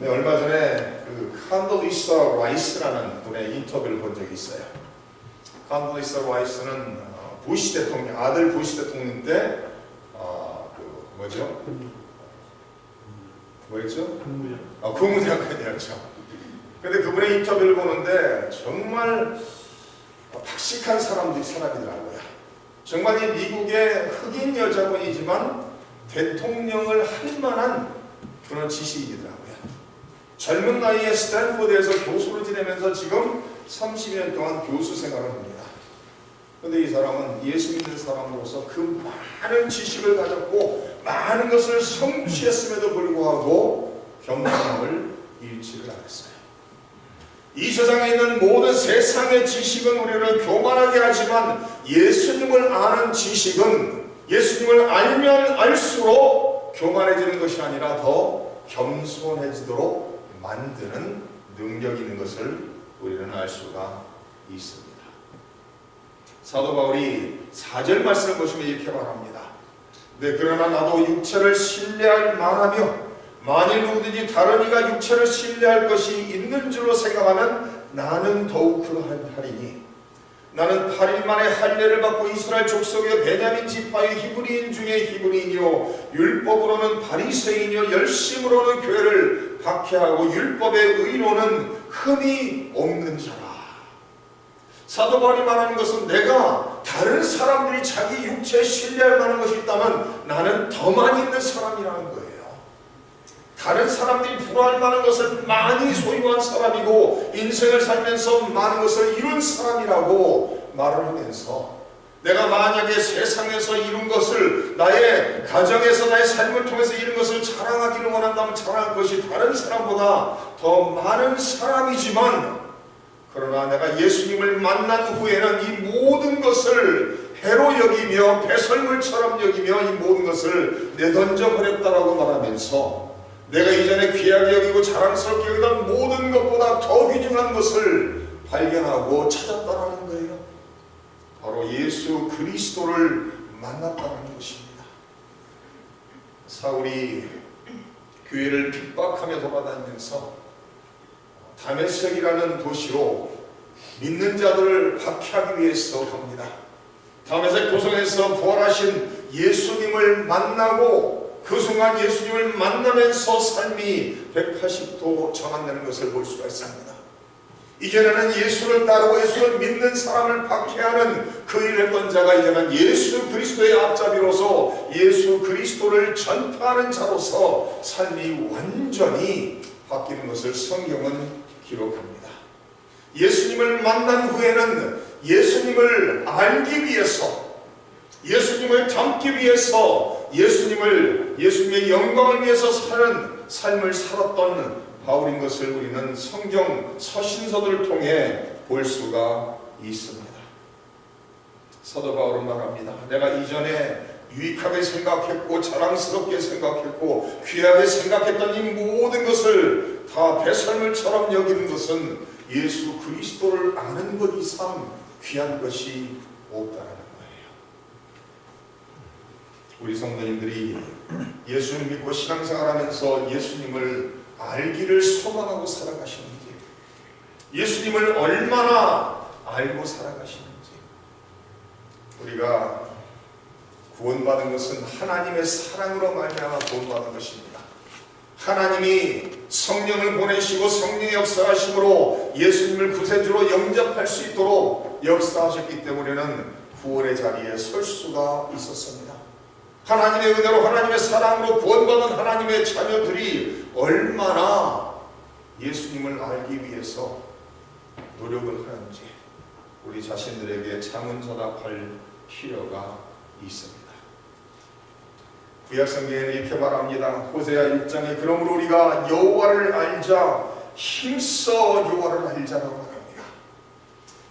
네, 얼마 전에 그 칸돌리사 라이스라는 분의 인터뷰를 본 적이 있어요. 칸돌리사 라이스는 부시 대통령, 아들 부시 대통령 때 국무장관이었죠. 근데 그분의 인터뷰를 보는데 정말 박식한 사람이더라고요. 정말 이 미국의 흑인 여자분이지만 대통령을 할 만한 그런 지식이더라고요. 젊은 나이에 스탠포드에서 교수를 지내면서 지금 30년 동안 교수 생활을 합니다. 그런데 이 사람은 예수 믿는 사람으로서 그 많은 지식을 가졌고 많은 것을 성취했음에도 불구하고 경건함을 잃지를 않았어요. 이 세상에 있는 모든 세상의 지식은 우리를 교만하게 하지만 예수님을 아는 지식은 예수님을 알면 알수록 교만해지는 것이 아니라 더 겸손해지도록 만드는 능력이 있는 것을 우리는 알 수가 있습니다. 사도 바울이 4절 말씀을 보시면 이렇게 말합니다. 네, 그러나 나도 육체를 신뢰할 만하며 만일 누구든지 다른 이가 육체를 신뢰할 것이 있는 줄로 생각하면 나는 더욱 그러하리니 나는 8일 만에 할례를 받고 이스라엘 족속의 베냐민 지파의 히브리인 중에 히브리인이요 율법으로는 바리새인이요 열심으로는 교회를 박해하고 율법의 의로는 흠이 없는 자라. 사도 바울이 말하는 것은 내가 다른 사람들이 자기 육체에 신뢰할 만한 것이 있다면 나는 더 많이 있는 사람이라는 거예요. 다른 사람들이 부러워할 만한 것을 많이 소유한 사람이고 인생을 살면서 많은 것을 이룬 사람이라고 말을 하면서 내가 만약에 세상에서 이룬 것을 나의 가정에서 나의 삶을 통해서 이룬 것을 자랑하기를 원한다면 자랑할 것이 다른 사람보다 더 많은 사람이지만 그러나 내가 예수님을 만난 후에는 이 모든 것을 해로 여기며 배설물처럼 여기며 이 모든 것을 내던져 버렸다라고 말하면서 내가 이전에 귀하게 여기고 자랑스럽게 여기던 모든 것보다 더 귀중한 것을 발견하고 찾았다라는 거예요. 바로 예수 그리스도를 만났다는 것입니다. 사울이 교회를 핍박하며 돌아다니면서 다메섹이라는 도시로 믿는 자들을 박해하기 위해서 갑니다. 다메섹 도성에서 부활하신 예수님을 만나고 그 순간 예수님을 만나면서 삶이 180도 전환되는 것을 볼 수가 있습니다. 이전에는 예수를 따르고 예수를 믿는 사람을 박해하는 그 일을 했던 자가 이제는 예수 그리스도의 앞잡이로서 예수 그리스도를 전파하는 자로서 삶이 완전히 바뀌는 것을 성경은 기록합니다. 예수님을 만난 후에는 예수님을 알기 위해서 예수님을 닮기 위해서 예수님의 영광을 위해서 사는 삶을 살았던 바울인 것을 우리는 성경 서신서들을 통해 볼 수가 있습니다. 사도 바울은 말합니다. 내가 이전에 유익하게 생각했고 자랑스럽게 생각했고 귀하게 생각했던 이 모든 것을 다 배설물처럼 여기는 것은 예수 그리스도를 아는 것 이상 귀한 것이 없다라는 거예요. 우리 성도님들이 예수를 믿고 신앙생활하면서 예수님을 알기를 소망하고 살아가시는지, 예수님을 얼마나 알고 살아가시는지. 우리가 구원받은 것은 하나님의 사랑으로 말미암아 구원받은 것입니다. 하나님이 성령을 보내시고 성령의 역사하심으로 예수님을 구세주로 영접할 수 있도록 역사하셨기 때문에는 구원의 자리에 설 수가 있었습니다. 하나님의 은혜로 하나님의 사랑으로 구원받은 하나님의 자녀들이 얼마나 예수님을 알기 위해서 노력을 하는지 우리 자신들에게 자문자답할 필요가 있습니다. 구약성경에는 이렇게 말합니다. 호세아 6장에 그러므로 우리가 여호와를 알자 힘써 여호와를 알자라고 말합니다.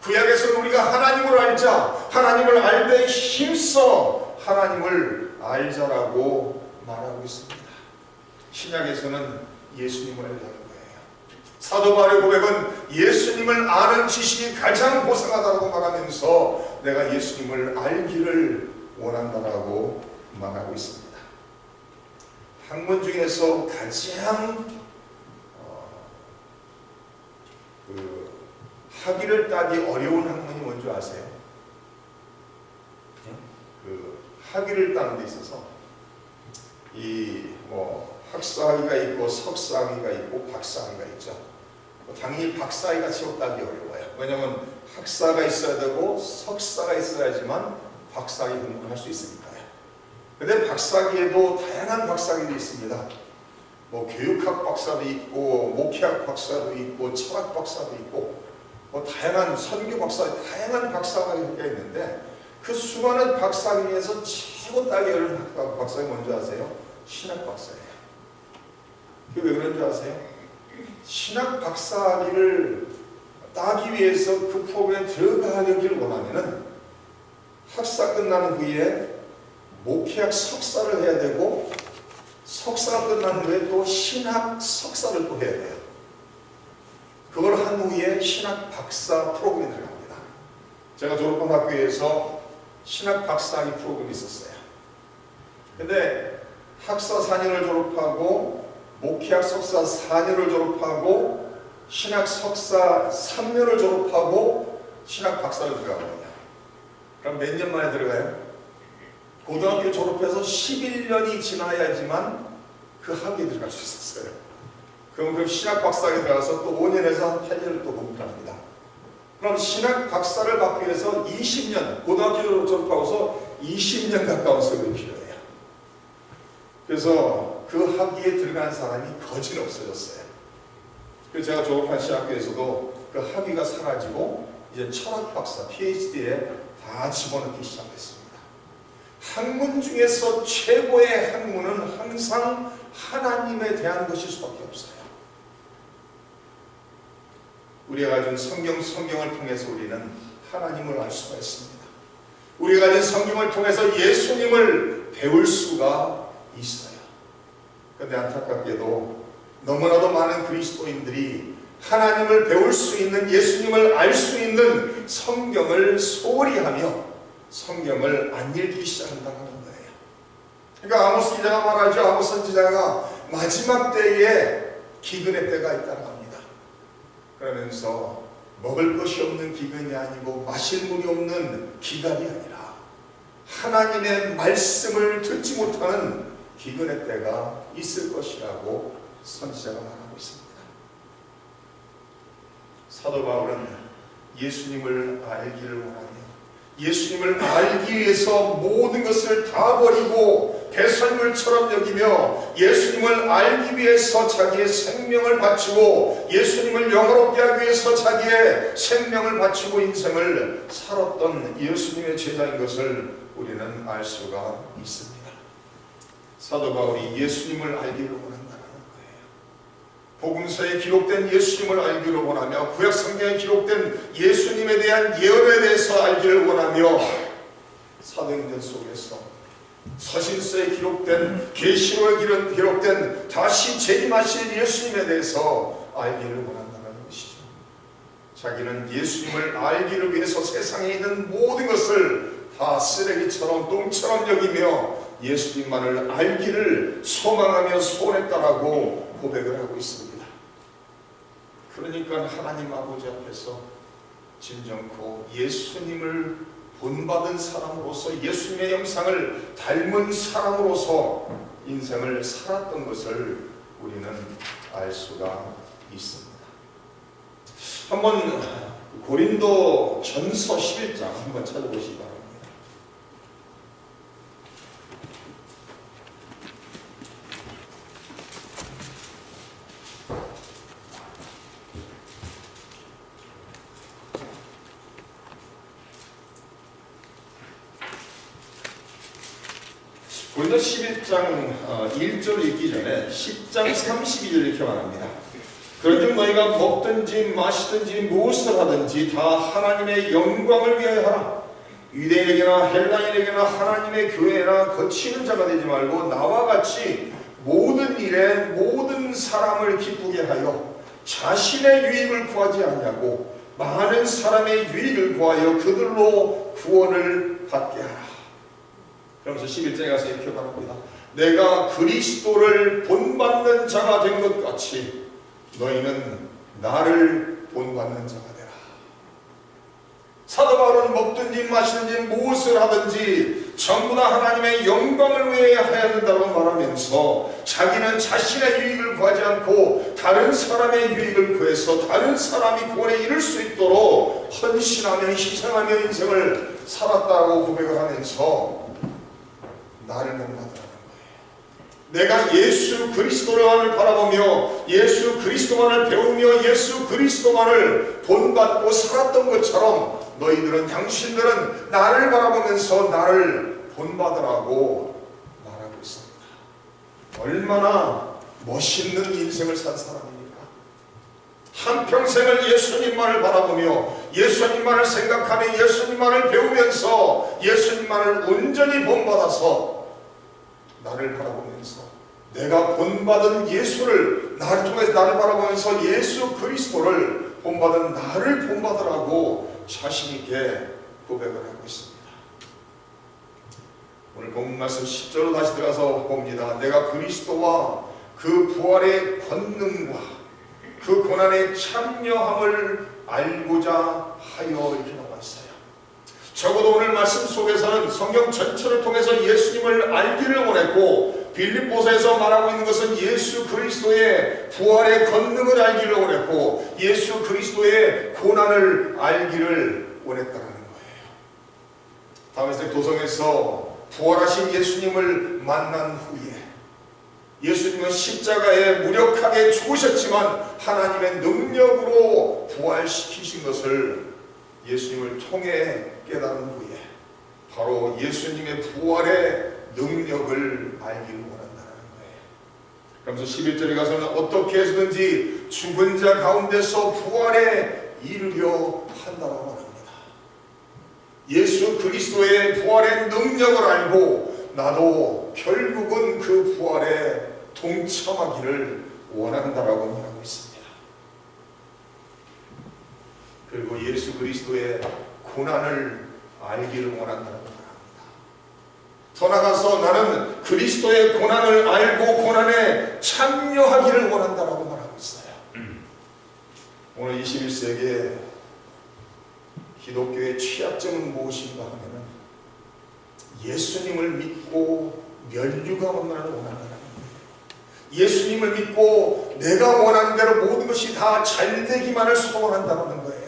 구약에서는 우리가 하나님을 알자, 하나님을 알되 힘써 하나님을 알자라고 말하고 있습니다. 신약에서는 예수님을 알자는 거예요. 사도 바울의 고백은 예수님을 아는 지식이 가장 고상하다고 말하면서 내가 예수님을 알기를 원한다라고 말하고 있습니다. 학문 중에서 가장 학위를 따기 어려운 학문이 뭔지 아세요? 그 학위를 따는 데 있어서 학사학위가 있고 석사학위가 있고 박사학위가 있죠. 당연히 박사학위가 제일 따기 어려워요. 왜냐하면 학사가 있어야 되고 석사가 있어야지만 박사학위 공부를 할 수 있으니까요. 근데 박사학위에도 다양한 박사학위도 있습니다. 교육학 박사도 있고 목회학 박사도 있고 철학 박사도 있고 다양한 선교 박사, 다양한 박사학위가 있는데 그 수많은 박사학위에서 최고 따기 어려운 박사학위 뭔지 아세요? 신학 박사예요. 그게 왜 그런 줄 아세요? 신학 박사학위를 따기 위해서 그 프로그램에 들어가기를 원하면은 학사 끝난 후에 목회학 석사를 해야 되고 석사가 끝난 후에 또 신학 석사를 또 해야 돼요. 그걸 한 후에 신학 박사 프로그램에 들어갑니다. 제가 졸업한 학교에서 신학 박사학위 프로그램이 있었어요. 근데 학사 4년을 졸업하고 목회학 석사 4년을 졸업하고 신학 석사 3년을 졸업하고 신학 박사를 들어가거든요. 그럼 몇 년 만에 들어가요? 고등학교 졸업해서 11년이 지나야지만 그 학위에 들어갈 수 있었어요. 그럼 신학 박사에 들어가서 또 5년에서 한 8년을 또 공부를 합니다. 그럼 신학 박사를 받기 위해서 20년, 고등학교 졸업하고서 20년 가까운 세월이 필요해요. 그래서 그 학위에 들어간 사람이 거진 없어졌어요. 그래서 제가 졸업한 신학교에서도 그 학위가 사라지고 이제 철학 박사, PhD에 다 집어넣기 시작했습니다. 학문 중에서 최고의 학문은 항상 하나님에 대한 것일 수밖에 없어요. 우리가 가진 성경을 통해서 우리는 하나님을 알 수가 있습니다. 우리가 가진 성경을 통해서 예수님을 배울 수가 있어요. 그런데 안타깝게도 너무나도 많은 그리스도인들이 하나님을 배울 수 있는, 예수님을 알 수 있는 성경을 소홀히 하며 성경을 안 읽기 시작한다는 거예요. 그러니까 아모스 기자가 말하죠. 아모스 선지자가 마지막 때에 기근의 때가 있다고 합니다. 그러면서 먹을 것이 없는 기근이 아니고 마실 물이 없는 기간이 아니라 하나님의 말씀을 듣지 못하는 기근의 때가 있을 것이라고 선지자가 말하고 있습니다. 사도 바울은 예수님을 알기를 원하며 예수님을 알기 위해서 모든 것을 다 버리고 배설물처럼 여기며 예수님을 알기 위해서 자기의 생명을 바치고 예수님을 영화롭게 하기 위해서 자기의 생명을 바치고 인생을 살았던 예수님의 제자인 것을 우리는 알 수가 있습니다. 사도 바울이 예수님을 알기를 원한다는 거예요. 복음서에 기록된 예수님을 알기를 원하며 구약 성경에 기록된 예수님에 대한 예언에 대해서 알기를 원하며 사도행전 속에서 서신서에 기록된 계시록에 기록된 다시 재림하실 예수님에 대해서 알기를 원한다는 것이죠. 자기는 예수님을 알기를 위해서 세상에 있는 모든 것을 다 쓰레기처럼 똥처럼 여기며 예수님만을 알기를 소망하며 소원했다라고 고백을 하고 있습니다. 그러니까 하나님 아버지 앞에서 진정코 예수님을 본받은 사람으로서 예수님의 형상을 닮은 사람으로서 인생을 살았던 것을 우리는 알 수가 있습니다. 한번 고린도 전서 11장 한번 찾아보시기 바랍니다. 고린도 11장 1절 읽기 전에 10장 32절 이렇게 말합니다. 그런즉 너희가 먹든지 마시든지 무엇을 하든지 다 하나님의 영광을 위하여 하라. 유대인에게나 헬라인에게나 하나님의 교회나 거치는 자가 되지 말고 나와 같이 모든 일에 모든 사람을 기쁘게 하여 자신의 유익을 구하지 않냐고 많은 사람의 유익을 구하여 그들로 구원을 받게 하라. 그러면서 11장에 가서 이렇게 말합니다. 내가 그리스도를 본받는 자가 된 것 같이 너희는 나를 본받는 자가 되라. 사도 바울은 먹든지 마시든지 무엇을 하든지 전부 다 하나님의 영광을 위해 해야 된다고 말하면서 자기는 자신의 유익을 구하지 않고 다른 사람의 유익을 구해서 다른 사람이 구원에 이를 수 있도록 헌신하며 희생하며 인생을 살았다고 고백을 하면서 나를 본받으라는 거예요. 내가 예수 그리스도만을 바라보며 예수 그리스도만을 배우며 예수 그리스도만을 본받고 살았던 것처럼 너희들은, 당신들은 나를 바라보면서 나를 본받으라고 말하고 있습니다. 얼마나 멋있는 인생을 산 사람입니까? 한평생을 예수님만을 바라보며 예수님만을 생각하며 예수님만을 배우면서 예수님만을 온전히 본받아서 나를 바라보면서 내가 본받은 예수를, 나를 통해서 나를 바라보면서 예수 그리스도를 본받은 나를 본받으라고 자신있게 고백을 하고 있습니다. 오늘 본문 말씀 10절로 다시 들어가서 봅니다. 내가 그리스도와 그 부활의 권능과 그 고난의 참여함을 알고자 하여, 이렇게 나와 있어요. 적어도 오늘 말씀 속에서는 성경 전체를 통해서 예수님을 알기를 원했고, 빌립보서에서 말하고 있는 것은 예수 그리스도의 부활의 권능을 알기를 원했고 예수 그리스도의 고난을 알기를 원했다는 거예요. 다메섹 도성에서 부활하신 예수님을 만난 후에 예수님은 십자가에 무력하게 죽으셨지만 하나님의 능력으로 부활시키신 것을 예수님을 통해 깨달은 후에 바로 예수님의 부활의 능력을 알기를 원한다는 거예요. 그러면서 11절에 가서는 어떻게 해서든지 죽은 자 가운데서 부활에 이르려 한다고 말합니다. 예수 그리스도의 부활의 능력을 알고 나도 결국은 그 부활에 동참하기를 원한다라고 말하고 있습니다. 그리고 예수 그리스도의 고난을 알기를 원한다고 말합니다. 더 나아가서 나는 그리스도의 고난을 알고 고난에 참여하기를 원한다라고 말하고 있어요. 오늘 21세기에 기독교의 취약점은 무엇인가 하면은 예수님을 믿고 면류관을 원한다는 거예요. 예수님을 믿고 내가 원하는 대로 모든 것이 다 잘 되기만을 소원한다는 거예요.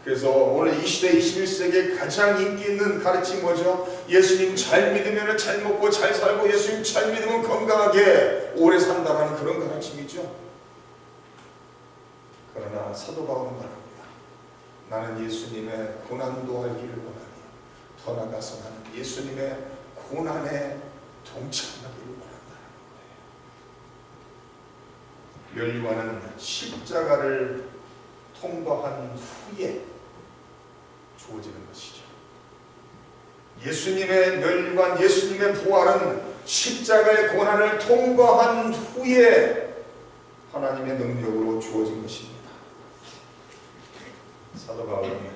그래서 오늘 이 시대 21세기에 가장 인기 있는 가르침이 뭐죠? 예수님 잘 믿으면 잘 먹고 잘 살고 예수님 잘 믿으면 건강하게 오래 산다는 그런 가르침이죠. 그러나 사도 바울은 말합니다. 나는 예수님의 고난도 알기를 원하니 더 나아가서 나는 예수님의 고난에 동참하기를 원한다는 거예요. 면류관은 십자가를 통과한 후에 주어지는 것이죠. 예수님의 면류관, 예수님의 부활은 십자가의 고난을 통과한 후에 하나님의 능력으로 주어진 것입니다. 사도 바울은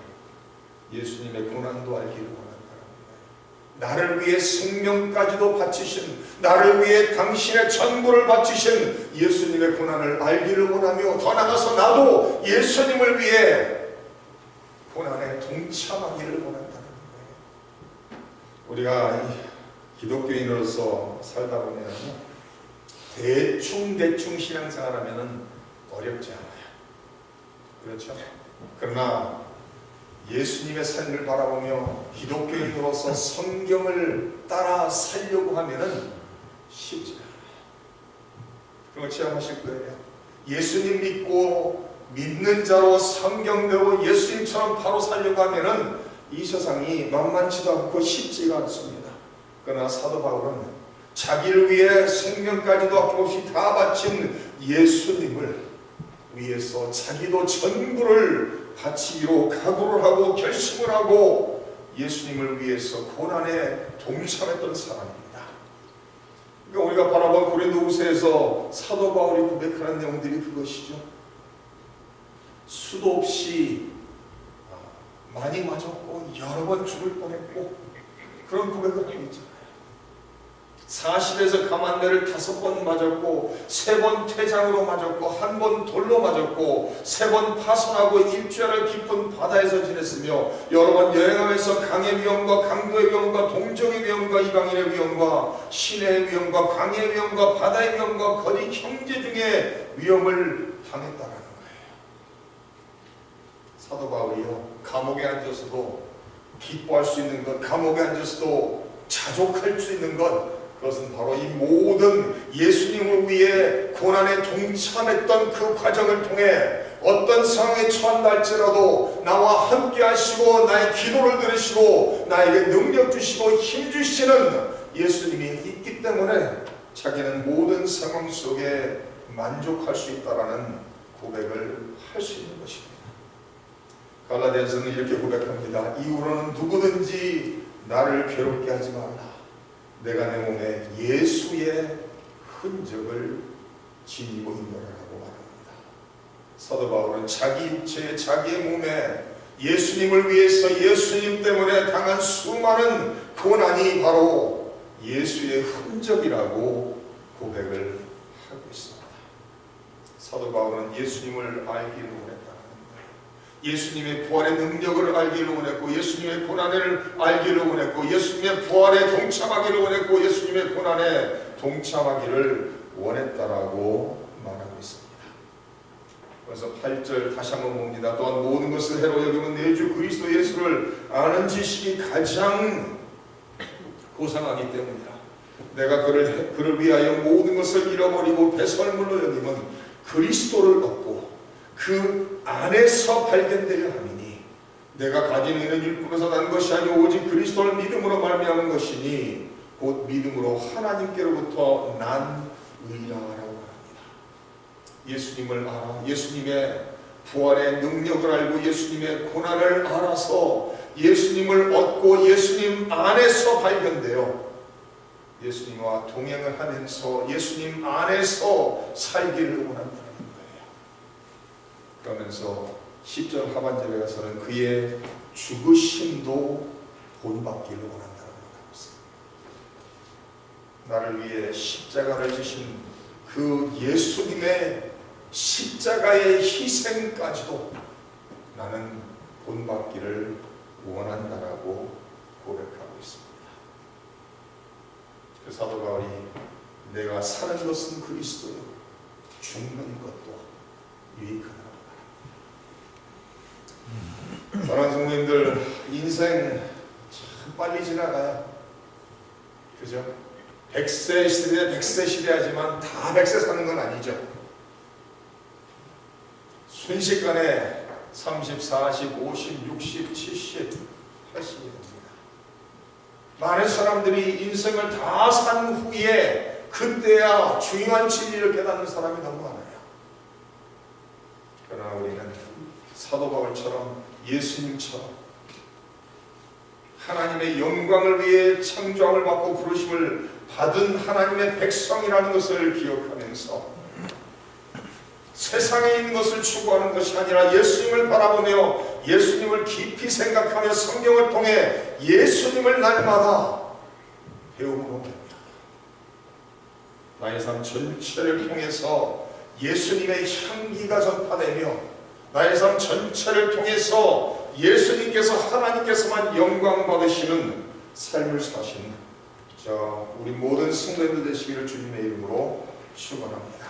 예수님의 고난도 알기를 원한다는 거예요. 나를 위해 생명까지도 바치신, 나를 위해 당신의 전부를 바치신 예수님의 고난을 알기를 원하며 더 나아가서 나도 예수님을 위해 고난에 동참하기를 원한다는 거예요. 우리가 기독교인으로서 살다 보면 대충 신앙생활하면 어렵지 않아요. 그렇죠? 그러나 예수님의 삶을 바라보며 기독교인으로서 성경을 따라 살려고 하면 쉽지 않아요. 그런 거 체험하실 거예요. 예수님 믿고 믿는 자로 성경대로 예수님처럼 바로 살려고 하면 이 세상이 만만치도 않고 쉽지가 않습니다. 그러나 사도 바울은 자기를 위해 생명까지도 아낌없이 다 바친 예수님을 위해서 자기도 전부를 바치기로 각오를 하고 결심을 하고 예수님을 위해서 고난에 동참했던 사람입니다. 그러니까 우리가 바라본 고린도후서에서 사도 바울이 고백하는 내용들이 그것이죠. 수도 없이 많이 맞았고 여러 번 죽을 뻔했고 그런 고백을 하고 있잖아요. 40에서 가만매를 5번 맞았고 3번 퇴장으로 맞았고 1번 돌로 맞았고 3번 파손하고 일주일을 깊은 바다에서 지냈으며 여러 번 여행하면서 강의 위험과 강도의 위험과 동정의 위험과 이방인의 위험과 시내의 위험과 광야의 위험과 바다의 위험과 거짓 형제 중에 위험을 당했다라는 거예요. 사도 바울이요, 감옥에 앉아서도 기뻐할 수 있는 것, 감옥에 앉아서도 자족할 수 있는 것, 그것은 바로 이 모든 예수님을 위해 고난에 동참했던 그 과정을 통해 어떤 상황에 처한날지라도 나와 함께 하시고 나의 기도를 들으시고 나에게 능력 주시고 힘 주시는 예수님이 있기 때문에 자기는 모든 상황 속에 만족할 수 있다라는 고백을 할 수 있는 것입니다. 갈라디아서는 이렇게 고백합니다. 이후로는 누구든지 나를 괴롭게 하지 말라. 내가 내 몸에 예수의 흔적을 지니고 있노라라고 말합니다. 사도 바울은 자기 육체에 자기의 몸에 예수님을 위해서 예수님 때문에 당한 수많은 고난이 바로 예수의 흔적이라고 고백을 하고 있습니다. 사도 바울은 예수님을 알기를 원했다는 거예요. 예수님의 부활의 능력을 알기를 원했고 예수님의 고난을 알기를 원했고 예수님의 부활에 동참하기를 원했고 예수님의 고난에 동참하기를 원했다라고 말하고 있습니다. 그래서 8절 다시 한번 봅니다. 또한 모든 것을 해로 여기면 내 주 그리스도 예수를 아는 지식이 가장 고상하기 때문이다. 내가 그를 위하여 모든 것을 잃어버리고 배설물로 여기면 그리스도를 얻고 그 안에서 발견되려 함이니 내가 가진 의는 율법에서 난 것이 아니오 오직 그리스도를 믿음으로 말미암은 것이니 곧 믿음으로 하나님께로부터 난 의라라고 말합니다. 예수님을 알아 예수님의 부활의 능력을 알고 예수님의 고난을 알아서 예수님을 얻고 예수님 안에서 발견되어 예수님과 동행을 하면서 예수님 안에서 살기를 원한다는 거예요. 그러면서 10절 하반절에 가서는 그의 죽으심도 본받기를 원한다고 말하고 있습니다. 나를 위해 십자가를 지신 그 예수님의 십자가의 희생까지도 나는 본받기를 원한다라고 고백하고 있습니다. 그 사도 바울이 내가 사는 것은 그리스도요 죽는 것도 유익하다고 말합니다. 사랑하는 성도님들, 인생 참 빨리 지나가요. 그죠? 100세 시대 100세 시대하지만 다 100세 사는 건 아니죠. 순식간에 30, 40, 50, 60, 70, 80이 됩니다. 많은 사람들이 인생을 다 산 후에 그때야 중요한 진리를 깨닫는 사람이 너무 많아요. 그러나 우리는 사도 바울처럼 예수님처럼 하나님의 영광을 위해 창조함을 받고 부르심을 받은 하나님의 백성이라는 것을 기억하면서 세상에 있는 것을 추구하는 것이 아니라 예수님을 바라보며 예수님을 깊이 생각하며 성경을 통해 예수님을 날마다 배움으로 나의 삶 전체를 통해서 예수님의 향기가 전파되며 나의 삶 전체를 통해서 예수님께서 하나님께서만 영광 받으시는 삶을 사시는 우리 모든 성도님들 되시기를 주님의 이름으로 축원합니다.